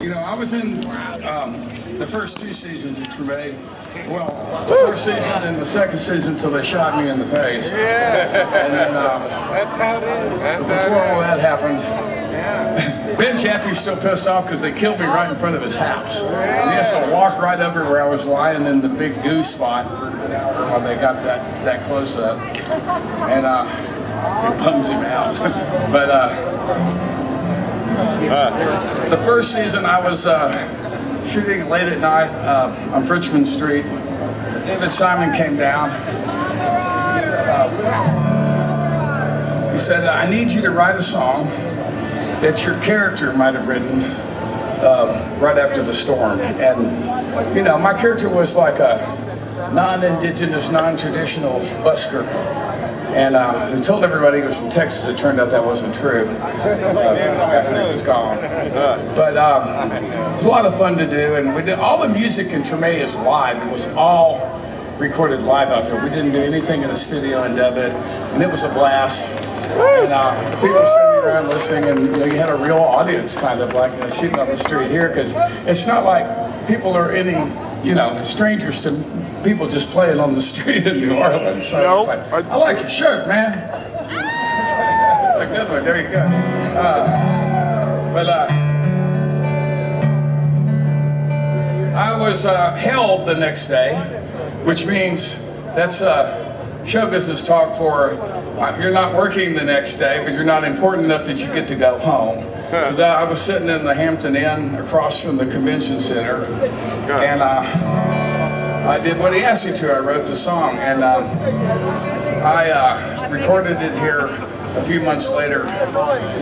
You know, I was in the first two seasons of Treme. Well, the first season and the second season till they shot me in the face. Yeah. And then That's how it is. before all that happened, Ben Chaffee's still pissed off because they killed me right in front of his house. And he has to walk right over where I was lying in the big goo spot while they got that close up. And it bums him out. But the first season I was shooting late at night on Frenchman Street. David Simon came down. He said, I need you to write a song that your character might have written right after the storm. And, you know, my character was like a non-indigenous, non-traditional busker. And I told everybody he was from Texas. It turned out that wasn't true after he was gone. But it was a lot of fun to do. And we did all the music in Treme is live. It was all recorded live out there. We didn't do anything in the studio and dub it. And it was a blast. And people were sitting around listening, and you know, you had a real audience, kind of like shooting on the street here, because it's not like people are any, you know, strangers to people just playing on the street in New Orleans. So Nope. I like your shirt, man. It's a good one. There you go. I was held the next day, which means that's show business talk for you're not working the next day, but you're not important enough that you get to go home. So that I was sitting in the Hampton Inn across from the convention center, and I did what he asked me to. I wrote the song, and I recorded it here a few months later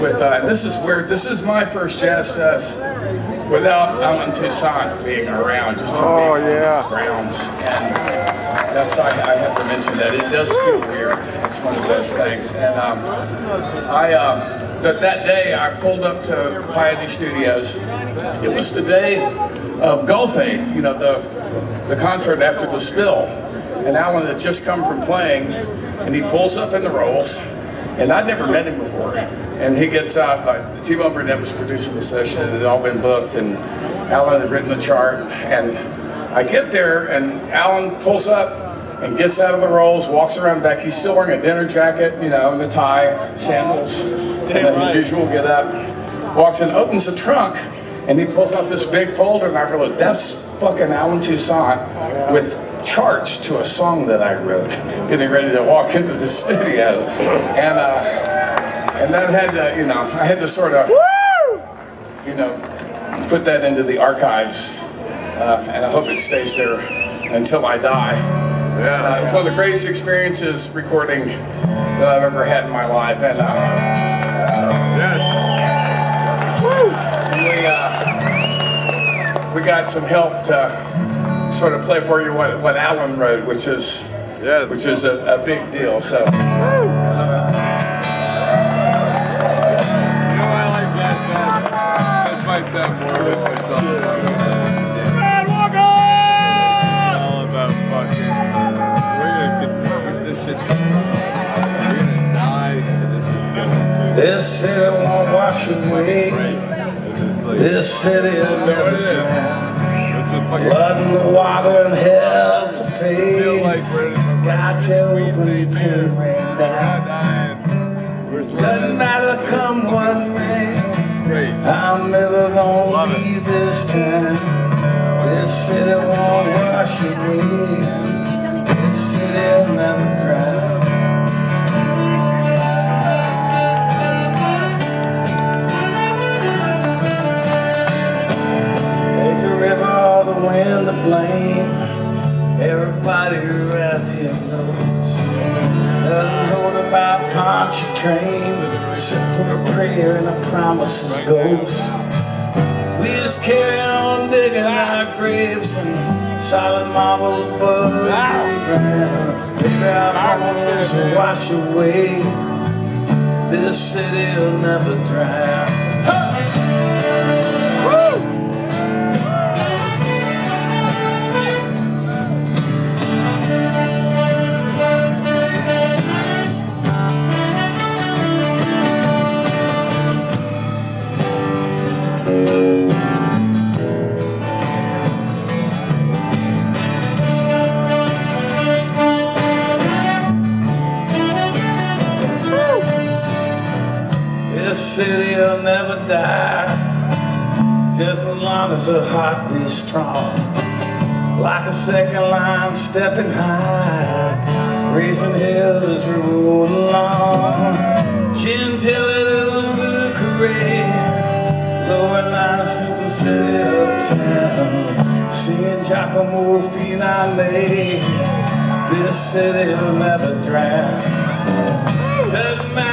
with, this is my first Jazz Fest without Alan Toussaint being around, just on grounds. And that's, I have to mention that. It does feel weird. It's one of those things. And that day I pulled up to Piety Studios. It was the day of Gulf Aid, you know, the concert after the spill. And Alan had just come from playing, and he pulls up in the Rolls, and I'd never met him before. And he gets out, T-Bone Burnett was producing the session, it had all been booked, and Alan had written the chart. And I get there, and Alan pulls up and gets out of the Rolls, walks around back. He's still wearing a dinner jacket, you know, and a tie, sandals, his usual get up. Walks in, opens the trunk, and he pulls out this big folder, and I realized that's fucking Alan Toussaint with charts to a song that I wrote, getting ready to walk into the studio. And that had to, you know, I had to sort of, you know, put that into the archives, and I hope it stays there until I die. It's one of the greatest experiences recording that I've ever had in my life, and we got some help to sort of play for you what Alan wrote, which is a big deal. So. Sound more or less like something like that. All about fucking. This shit. We're gonna die. This city won't wash away. This city will never drown. Blood in the water and hell to pay. Got to open pen rain down. Doesn't matter come what may. I'm never gonna leave this town. This city won't wash away. This city'll never drown. Take the river, all the wind to blame. Everybody around here knows. Doesn't know about Pontchartrain, except for a prayer and a promise's ghost. We just carry on digging our graves and solid marble above the ground. Baby, our bones will wash away. This city'll never drown. just as long as her heart beats strong. Like a second line stepping high, raising hills as we roll along. Gentilly little blue career, lower line since the city uptown. Seeing Giacomo Finale, this city'll never drown. Doesn't matter